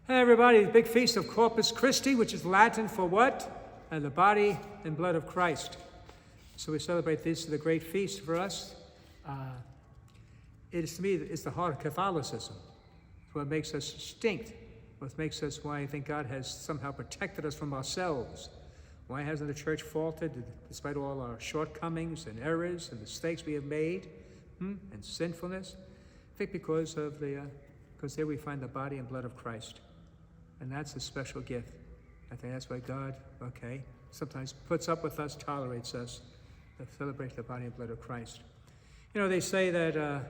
Hey everybody, the big feast of Corpus Christi, which is Latin for what? The body and blood of Christ. So we celebrate this as a great feast for us. It is, to me, it's the heart of Catholicism. It's what makes us distinct. What makes us why I think God has somehow protected us from ourselves. Why hasn't the church faltered despite all our shortcomings and errors and mistakes we have made and sinfulness? I think because there we find the body and blood of Christ. And that's a special gift. I think that's why God, sometimes puts up with us, tolerates us, to celebrate the body and blood of Christ. You know, they say that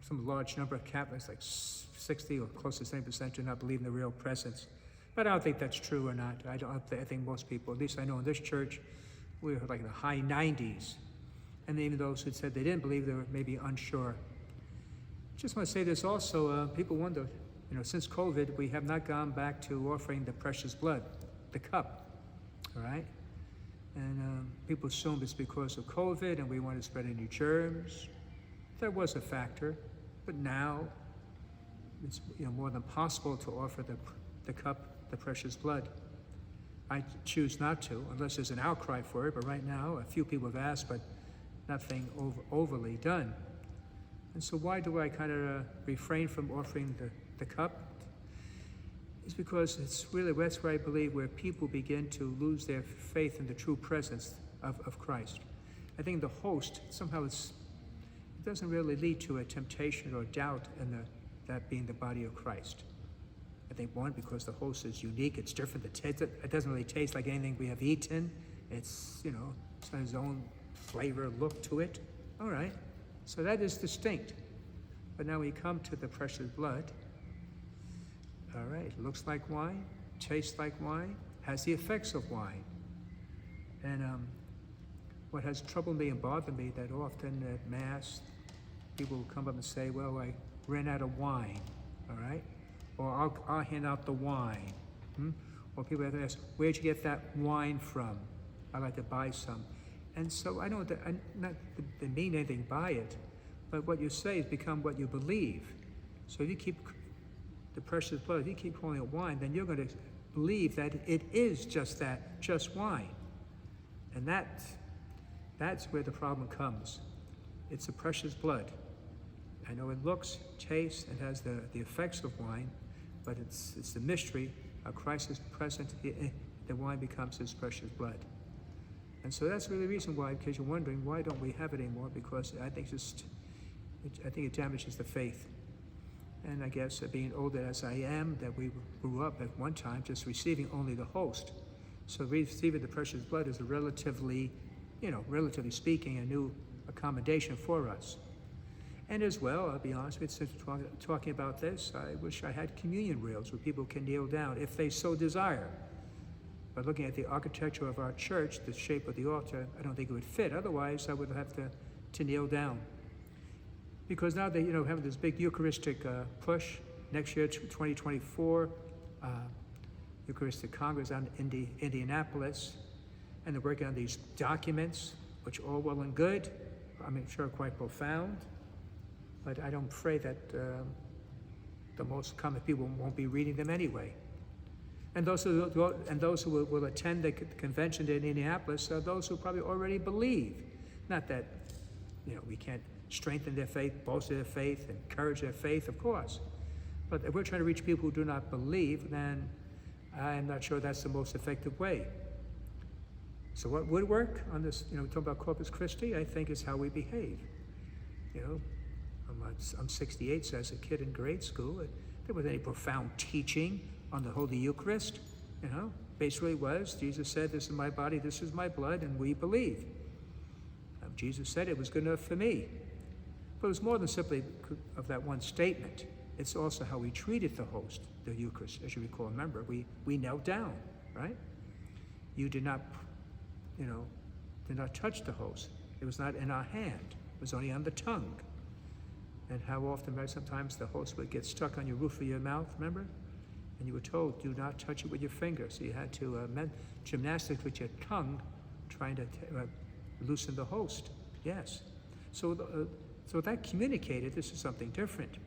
some large number of Catholics, like 60 or close to 70%, do not believe in the real presence. But I don't think that's true or not. I think most people, at least I know in this church, we were like in the high 90s. And even those who said they didn't believe, they were maybe unsure. Just want to say this also, people wonder, since COVID, we have not gone back to offering the precious blood, the cup, all right? And people assume it's because of COVID and we want to spread any germs. That was a factor, but now it's more than possible to offer the cup, the precious blood. I choose not to, unless there's an outcry for it, but right now, a few people have asked, but nothing overly done. And so why do I kind of refrain from offering the cup? It's because that's where I believe where people begin to lose their faith in the true presence of Christ. I think the host, somehow it doesn't really lead to a temptation or doubt in that being the body of Christ. I think one, because the host is unique, it's different, it doesn't really taste like anything we have eaten. It's got its own flavor, look to it. All right. So that is distinct. But now we come to the precious blood. All right, it looks like wine, tastes like wine, has the effects of wine. And what has troubled me and bothered me that often at Mass, people will come up and say, well, I ran out of wine, all right? Or I'll hand out the wine. Or people have to ask, where'd you get that wine from? I'd like to buy some. And so I don't not to mean anything by it, but what you say has become what you believe. So if you keep the precious blood, if you keep calling it wine, then you're going to believe that it is just that, just wine. And that's where the problem comes. It's the precious blood. I know it looks, tastes, and has the effects of wine, but it's the mystery of Christ is present, the wine becomes his precious blood. And so that's really the reason why, because you're wondering, why don't we have it anymore? Because I think it damages the faith. And I guess being older as I am, that we grew up at one time just receiving only the host. So receiving the precious blood is a relatively speaking, a new accommodation for us. And as well, I'll be honest with you, since we're talking about this, I wish I had communion rails where people can kneel down if they so desire. But looking at the architecture of our church, the shape of the altar, I don't think it would fit. Otherwise, I would have to kneel down. Because now they, having this big Eucharistic push, next year, 2024, Eucharistic Congress in Indianapolis, and they're working on these documents, which are all well and good, I'm sure quite profound, but I don't pray that the most common people won't be reading them anyway. And those who will attend the convention in Indianapolis are those who probably already believe. Not that, we can't strengthen their faith, bolster their faith, encourage their faith, of course. But if we're trying to reach people who do not believe, then I'm not sure that's the most effective way. So what would work on this, talking about Corpus Christi, I think is how we behave. I'm 68, so as a kid in grade school, there wasn't any profound teaching on the Holy Eucharist. Basically was, Jesus said, this is my body, this is my blood, and we believe. Jesus said it was good enough for me. But it was more than simply of that one statement. It's also how we treated the host, the Eucharist. As you recall, remember, we knelt down, right? You did not touch the host. It was not in our hand. It was only on the tongue. And how often, sometimes the host would get stuck on your roof of your mouth, remember? And you were told, do not touch it with your finger. So you had to gymnastics with your tongue, trying to loosen the host. Yes. So that communicated this is something different.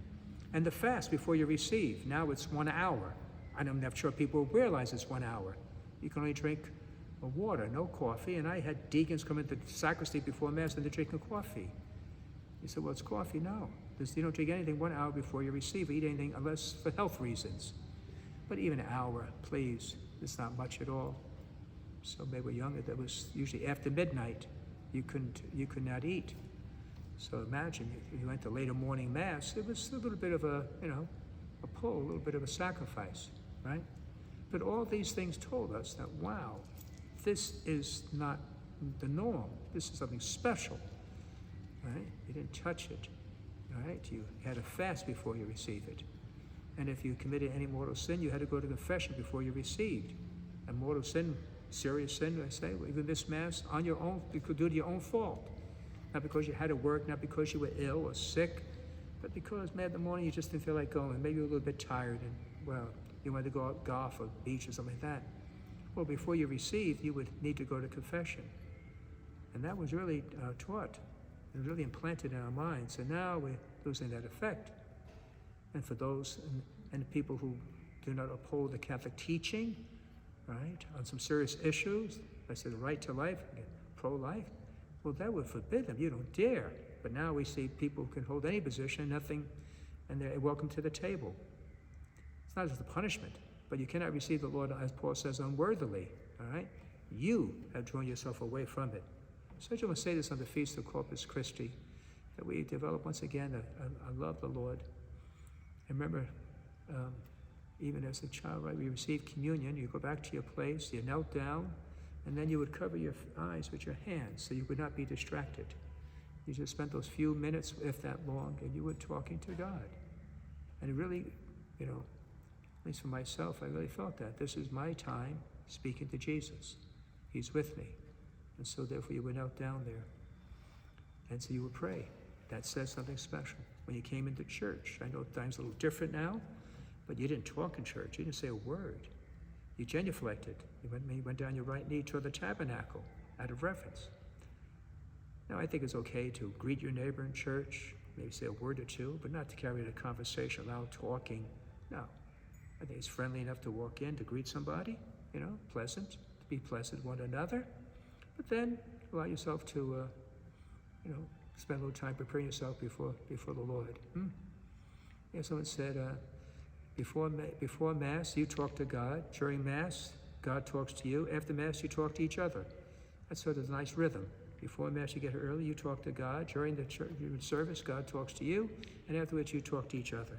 And the fast before you receive, now it's 1 hour. I'm not sure people realize it's 1 hour. You can only drink water, no coffee. And I had deacons come into the sacristy before Mass and they're drinking coffee. He said, well, it's coffee. No. You don't drink anything 1 hour before you receive, eat anything unless for health reasons. But even an hour, please, it's not much at all. So they were younger, that was usually after midnight, you could not eat. So imagine if you went to later morning Mass, it was a little bit of a pull, a little bit of a sacrifice, right? But all these things told us that, wow, this is not the norm. This is something special, right? You didn't touch it, right? You had a fast before you received it. And if you committed any mortal sin, you had to go to confession before you received. And mortal sin, serious sin, I say, well, even this Mass, on your own, due to your own fault. Not because you had to work, not because you were ill or sick, but because, man, in the morning you just didn't feel like going. Maybe you were a little bit tired and, well, you wanted to go out golf or beach or something like that. Well, before you received, you would need to go to confession. And that was really taught and really implanted in our minds. And now we're losing that effect. And for those and people who do not uphold the Catholic teaching, right, on some serious issues, I said the right to life, pro-life, well, that would forbid them. You don't dare. But now we see people who can hold any position, nothing, and they're welcome to the table. It's not just a punishment, but you cannot receive the Lord, as Paul says, unworthily, all right? You have drawn yourself away from it. So I just want to say this on the Feast of Corpus Christi, that we develop once again a love of the Lord. And remember, even as a child, right, we received communion, you go back to your place, you knelt down, and then you would cover your eyes with your hands so you would not be distracted. You just spent those few minutes, if that long, and you were talking to God. And it really, at least for myself, I really felt that. This is my time speaking to Jesus. He's with me. And so therefore you would knelt down there. And so you would pray. That says something special. When you came into church, I know time's a little different now, but you didn't talk in church. You didn't say a word. You genuflected. You went down your right knee toward the tabernacle out of reverence. Now, I think it's okay to greet your neighbor in church, maybe say a word or two, but not to carry the conversation, loud talking. No. I think it's friendly enough to walk in, to greet somebody, pleasant, to be pleasant one another. But then allow yourself to, spend a little time preparing yourself before the Lord. Someone said, before Mass, you talk to God. During Mass, God talks to you. After Mass, you talk to each other. That's sort of a nice rhythm. Before Mass, you get here early, you talk to God. During the church service, God talks to you. And afterwards, you talk to each other.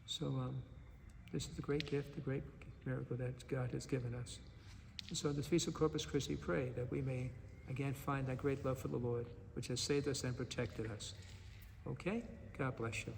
So this is the great gift, the great miracle that God has given us. And so this Feast of Corpus Christi, pray that we may again find that great love for the Lord, which has saved us and protected us. Okay? God bless you.